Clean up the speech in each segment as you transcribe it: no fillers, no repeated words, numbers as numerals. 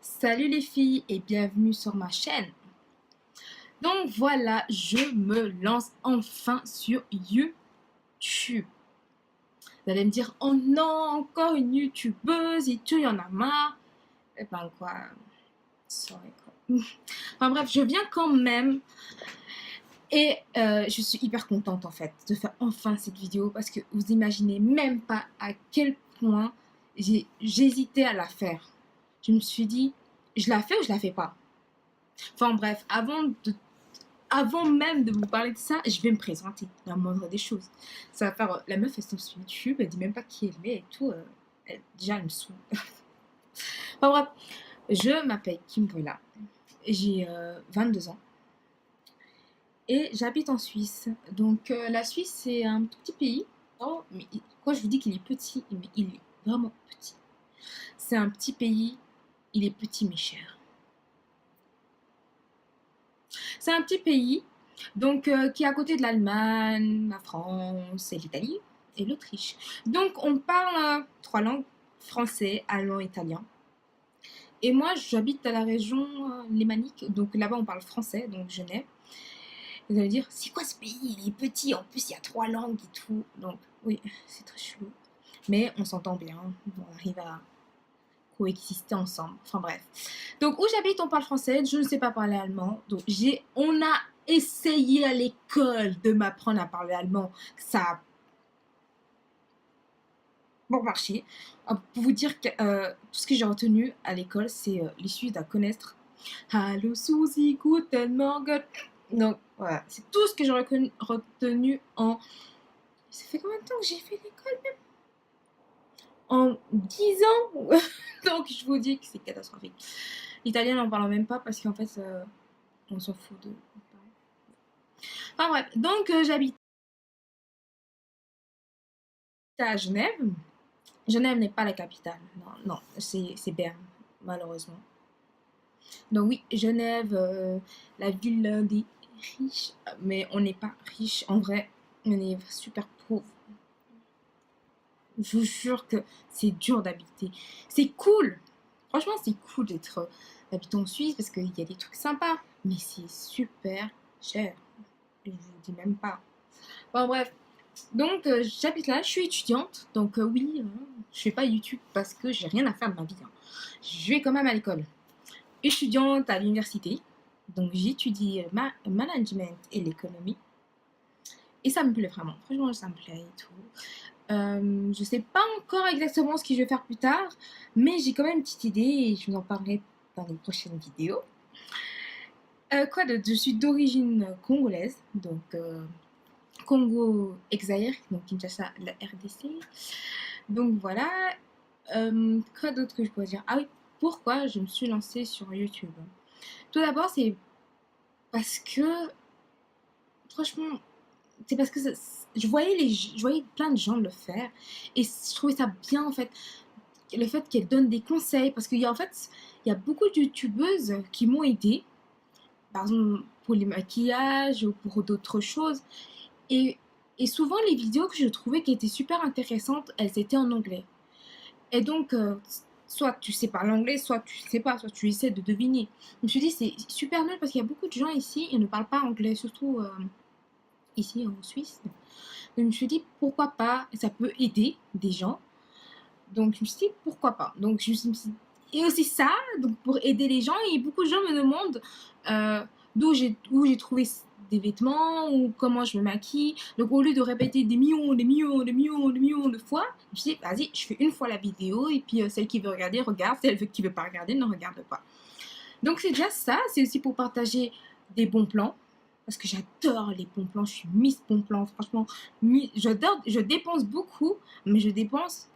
Salut les filles et bienvenue sur ma chaîne. Donc voilà, je me lance enfin sur YouTube. Vous allez me dire, oh non, encore une youtubeuse et tu y en as marre. Eh ben quoi, sorry quoi. Enfin bref, je viens quand même et je suis hyper contente en fait de faire enfin cette vidéo parce que vous imaginez même pas à quel point j'hésitais à la faire. Je me suis dit, je la fais ou je la fais pas. Enfin bref, avant même de vous parler de ça, je vais me présenter, la moindre des choses. Ça va faire, la meuf, elle est sur YouTube, elle dit même pas qui elle est et tout. Déjà, elle me saoule. Enfin bref, je m'appelle Kimbrella, j'ai 22 ans et j'habite en Suisse. Donc la Suisse, c'est un tout petit pays. Oh, mais quand je vous dis qu'il est petit, mais il est vraiment petit. C'est un petit pays, il est petit mais cher. C'est un petit pays donc, qui est à côté de l'Allemagne, la France et l'Italie et l'Autriche. Donc on parle 3 langues, français, allemand, italien. Et moi j'habite à la région lémanique, donc là-bas on parle français, donc Genève. Vous allez dire, c'est quoi ce pays? Il est petit, en plus il y a 3 langues et tout. Donc oui, c'est très chelou. Mais on s'entend bien, on arrive à coexister ensemble. Enfin bref. Donc où j'habite, on parle français, je ne sais pas parler allemand. Donc on a essayé à l'école de m'apprendre à parler allemand. Ça a bon marché. Pour vous dire que tout ce que j'ai retenu à l'école, c'est l'issue à connaître. Hallo Susi, guten Morgen. Donc voilà, c'est tout ce que j'ai retenu en... Ça fait combien de temps que j'ai fait l'école même? En 10 ans. Donc je vous dis que c'est catastrophique. L'italien, n'en parle même pas parce qu'en fait, on s'en fout de... Enfin bref, donc j'habite à Genève. Genève n'est pas la capitale. Non, non, c'est Berne, malheureusement. Donc oui, Genève, la ville des riches, mais on n'est pas riche en vrai, on est super pauvre. Je vous jure que c'est dur d'habiter. C'est cool, franchement c'est cool d'être habitant en Suisse parce qu'il y a des trucs sympas, mais c'est super cher. Je vous dis même pas. Bon bref, donc j'habite là, je suis étudiante, donc oui, je fais pas YouTube parce que j'ai rien à faire de ma vie. Hein. Je vais quand même à l'école. Étudiante à l'université, donc j'étudie management et l'économie. Et ça me plaît vraiment, franchement ça me plaît et tout. Je sais pas encore exactement ce que je vais faire plus tard, mais j'ai quand même une petite idée et je vous en parlerai dans les prochaines vidéos. Quoi d'autre? Je suis d'origine congolaise, donc Congo Exaïr, donc Kinshasa, la RDC. Donc voilà. Quoi d'autre que je pourrais dire? Ah oui, pourquoi je me suis lancée sur YouTube? Tout d'abord, c'est parce que, franchement, c'est parce que je voyais plein de gens le faire et je trouvais ça bien en fait, le fait qu'elles donnent des conseils parce qu'il y a en fait, il y a beaucoup de youtubeuses qui m'ont aidé, par exemple pour les maquillages ou pour d'autres choses. Et, et souvent, les vidéos que je trouvais qui étaient super intéressantes, elles étaient en anglais. Et donc, soit tu sais parler anglais, soit tu sais pas, soit tu essaies de deviner. Je me suis dit, c'est super nul parce qu'il y a beaucoup de gens ici, ils ne parlent pas anglais, surtout ici en Suisse. Donc, je me suis dit, pourquoi pas, ça peut aider des gens. Donc, je me suis dit, pourquoi pas. Donc, je me suis dit, et aussi ça, donc pour aider les gens, et beaucoup de gens me demandent où j'ai trouvé des vêtements ou comment je me maquille. Donc, au lieu de répéter des millions, des millions, des millions, des millions de fois, je me suis dit, vas-y, je fais une fois la vidéo et puis celle qui veut regarder, regarde. Celle qui veut pas regarder, ne regarde pas. Donc, c'est déjà ça. C'est aussi pour partager des bons plans. Parce que j'adore les bons plans. Je suis Miss Bon Plan. Franchement, j'adore. Je dépense beaucoup, mais je dépense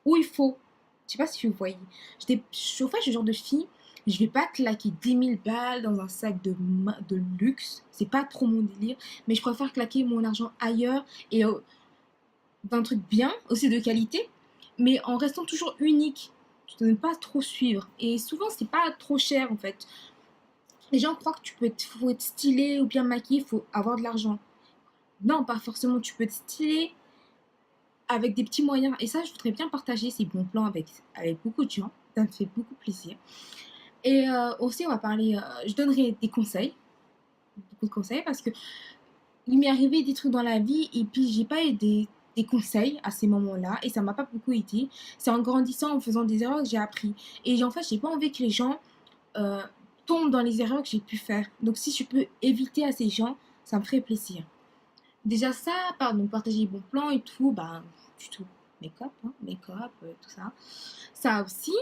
où il faut. Je sais pas si vous voyez. Je suis le genre de fille, je vais pas claquer 10 000 balles dans un sac de luxe. C'est pas trop mon délire. Mais je préfère claquer mon argent ailleurs et d'un truc bien, aussi de qualité, mais en restant toujours unique. Je ne pas trop suivre. Et souvent, c'est pas trop cher en fait. Les gens croient que faut être stylé ou bien maquillé, il faut avoir de l'argent. Non, pas forcément. Tu peux être stylé avec des petits moyens. Et ça, je voudrais bien partager ces bons plans avec beaucoup de gens. Ça me fait beaucoup plaisir. Et aussi, on va parler, je donnerai des conseils, beaucoup de conseils, parce que il m'est arrivé des trucs dans la vie et puis j'ai pas eu des conseils à ces moments-là et ça m'a pas beaucoup aidé. C'est en grandissant, en faisant des erreurs que j'ai appris. Et en fait, j'ai pas envie que les gens euh, tombent dans les erreurs que j'ai pu faire. Donc si je peux éviter à ces gens, ça me ferait plaisir. Déjà ça, pardon, partager les bons plans et tout, bah, du tout. Make-up, hein, make-up, tout ça. Ça aussi,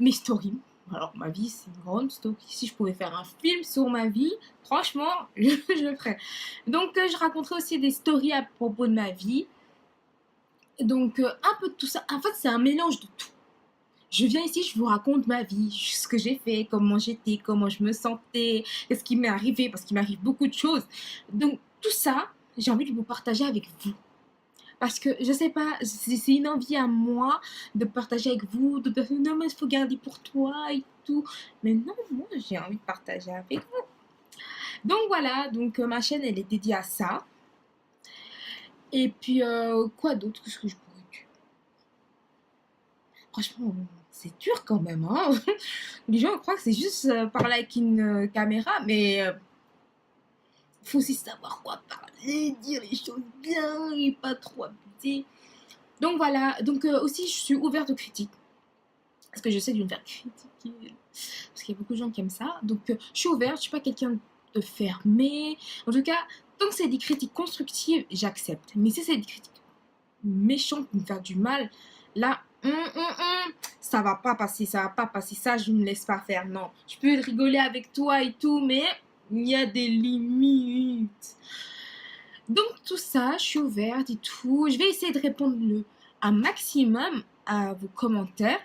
mes stories. Alors, ma vie, c'est une grande story. Si je pouvais faire un film sur ma vie, franchement, je le ferais. Donc, je raconterai aussi des stories à propos de ma vie. Donc, un peu de tout ça. En fait, c'est un mélange de tout. Je viens ici, je vous raconte ma vie, ce que j'ai fait, comment j'étais, comment je me sentais, ce qui m'est arrivé, parce qu'il m'arrive beaucoup de choses. Donc, tout ça, j'ai envie de vous partager avec vous. Parce que, je sais pas, c'est une envie à moi de partager avec vous, de dire non, mais il faut garder pour toi et tout. Mais non, moi, j'ai envie de partager avec vous. Donc voilà, donc ma chaîne, elle est dédiée à ça. Et puis, quoi d'autre que je pourrais dire? Franchement, c'est dur quand même, hein. Les gens croient que c'est juste parler avec une caméra, mais faut aussi savoir quoi parler, dire les choses bien et pas trop abuser. Donc voilà, donc aussi je suis ouverte aux critiques. Parce que je sais que je vais me faire critiquer. Parce qu'il y a beaucoup de gens qui aiment ça. Donc je suis ouverte, je suis pas quelqu'un de fermé. En tout cas, tant que c'est des critiques constructives, j'accepte. Mais si c'est des critiques méchantes pour me faire du mal, là, ça va pas passer, ça va pas passer. Ça, je me laisse pas faire. Non, je peux rigoler avec toi et tout, mais il y a des limites. Donc tout ça, je suis ouverte et tout. Je vais essayer de répondre un maximum à vos commentaires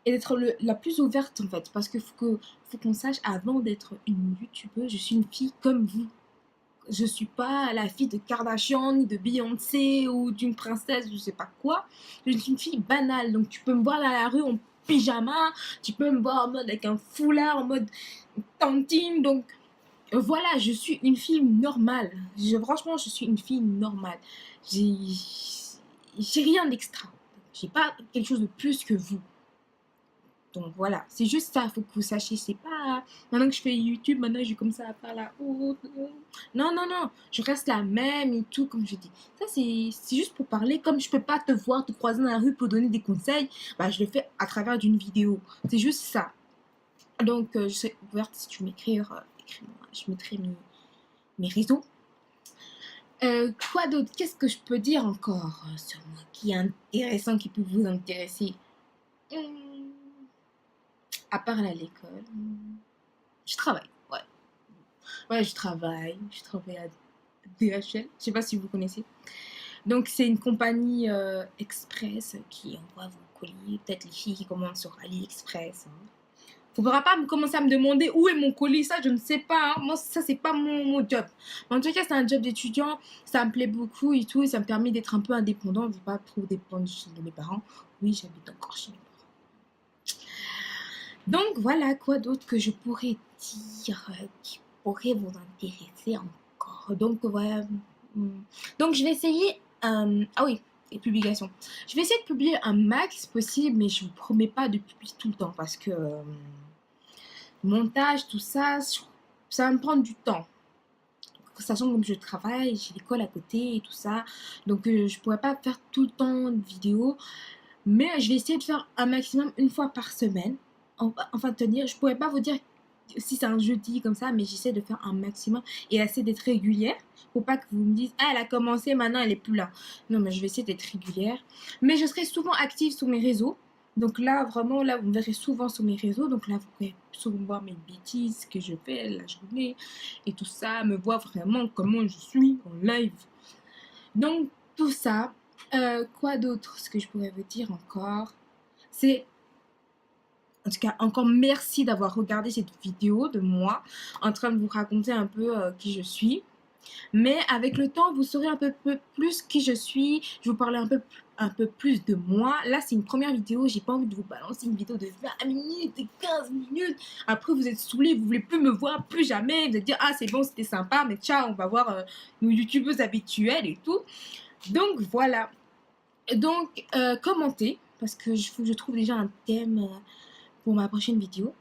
et d'être la plus ouverte en fait. Parce qu'il faut qu'on sache, avant d'être une youtubeuse, je suis une fille comme vous. Je suis pas la fille de Kardashian, ni de Beyoncé ou d'une princesse, je sais pas quoi. Je suis une fille banale. Donc tu peux me voir dans la rue en pyjama, tu peux me voir en mode avec un foulard, en mode tantine. Donc voilà, je suis une fille normale. Franchement, je suis une fille normale. J'ai rien d'extra. J'ai pas quelque chose de plus que vous. Donc voilà, c'est juste ça, faut que vous sachiez. C'est pas maintenant que je fais YouTube, maintenant je suis comme ça à part là. Non, non, non, je reste la même et tout, comme je dis. Ça, c'est juste pour parler. Comme je peux pas te voir, te croiser dans la rue pour donner des conseils, bah, je le fais à travers d'une vidéo. C'est juste ça. Donc, je serai ouverte si tu m'écris, écris-moi. Je mettrai mes réseaux. Quoi d'autre? Qu'est-ce que je peux dire encore sur moi qui est intéressant, qui peut vous intéresser? À part à l'école, je travaille, ouais. Ouais, je travaille à DHL, je sais pas si vous connaissez. Donc, c'est une compagnie express qui envoie vos colis. Peut-être les filles qui commandent sur AliExpress. Hein. Faudra pas commencer à me demander où est mon colis, ça je ne sais pas. Hein. Moi, ça c'est pas mon job. Mais en tout cas, c'est un job d'étudiant, ça me plaît beaucoup et tout, et ça me permet d'être un peu indépendant, de pas trop dépendre de mes parents. Oui, j'habite encore chez mes parents. Donc voilà, quoi d'autre que je pourrais dire qui pourrait vous intéresser encore. Donc voilà. Donc je vais essayer. Ah oui, les publications. Je vais essayer de publier un max possible, mais je vous promets pas de publier tout le temps parce que montage, tout ça, ça va me prendre du temps. Sachant que je travaille, j'ai l'école à côté et tout ça. Donc je pourrais pas faire tout le temps de vidéos. Mais je vais essayer de faire un maximum une fois par semaine. Enfin, tenir, je pourrais pas vous dire si c'est un jeudi comme ça, mais j'essaie de faire un maximum et essayer d'être régulière. Pour pas que vous me dites, ah, elle a commencé, maintenant elle est plus là. Non, mais je vais essayer d'être régulière. Mais je serai souvent active sur mes réseaux. Donc là, vraiment, là, vous me verrez souvent sur mes réseaux. Donc là, vous pourrez souvent voir mes bêtises que je fais la journée et tout ça. Me voir vraiment comment je suis en live. Donc, tout ça. Quoi d'autre? Ce que je pourrais vous dire encore, c'est en tout cas, encore merci d'avoir regardé cette vidéo de moi en train de vous raconter un peu qui je suis. Mais avec le temps, vous saurez un peu plus qui je suis. Je vais vous parler un peu plus de moi. Là, c'est une première vidéo. J'ai pas envie de vous balancer une vidéo de 20 minutes et 15 minutes. Après, vous êtes saoulés, vous voulez plus me voir, plus jamais. Vous allez dire, ah, c'est bon, c'était sympa, mais ciao, on va voir nos youtubeuses habituelles et tout. Donc voilà. Donc commentez, parce que faut que je trouve déjà un thème pour ma prochaine vidéo.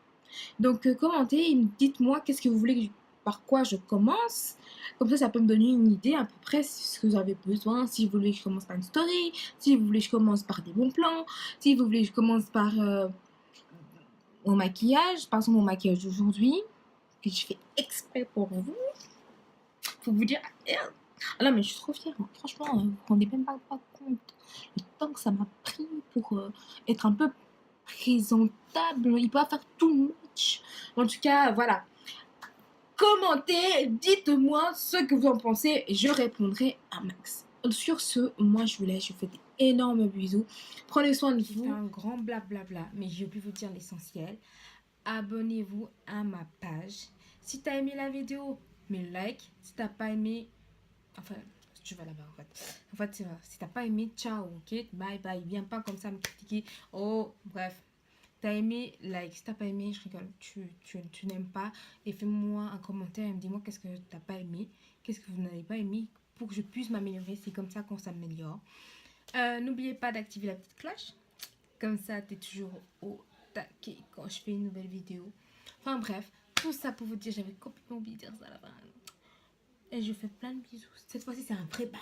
Donc commentez et dites-moi qu'est-ce que vous voulez, par quoi je commence. Comme ça peut me donner une idée à peu près ce que vous avez besoin. Si vous voulez que je commence par une story, si vous voulez que je commence par des bons plans, si vous voulez que je commence par mon maquillage. Par exemple, mon maquillage d'aujourd'hui, que je fais exprès pour vous. Pour vous dire, ah non mais je suis trop fière. Franchement, vous ne vous rendez même pas compte le temps que ça m'a pris pour être un peu présentable. Il peut pas faire too much. En tout cas, voilà. Commentez, dites-moi ce que vous en pensez et je répondrai à max. Sur ce, moi je vous laisse, je vous fais des énormes bisous. Prenez soin de vous. Un grand blablabla, mais j'ai oublié de vous dire l'essentiel. Abonnez-vous à ma page. Si t'as aimé la vidéo, mets le like. Si t'as pas aimé, enfin, tu vas là-bas en fait. En fait, si t'as pas aimé, ciao, ok, bye bye. Viens pas comme ça me critiquer. Oh, bref. T'as aimé, like. Si t'as pas aimé, je rigole. Tu n'aimes pas. Et fais-moi un commentaire et me dis-moi qu'est-ce que t'as pas aimé. Qu'est-ce que vous n'avez pas aimé pour que je puisse m'améliorer. C'est comme ça qu'on s'améliore. N'oubliez pas d'activer la petite cloche. Comme ça, t'es toujours au taquet quand je fais une nouvelle vidéo. Enfin bref, tout ça pour vous dire, j'avais complètement oublié de dire ça là-bas. Et je fais plein de bisous. Cette fois-ci, c'est un vrai bye.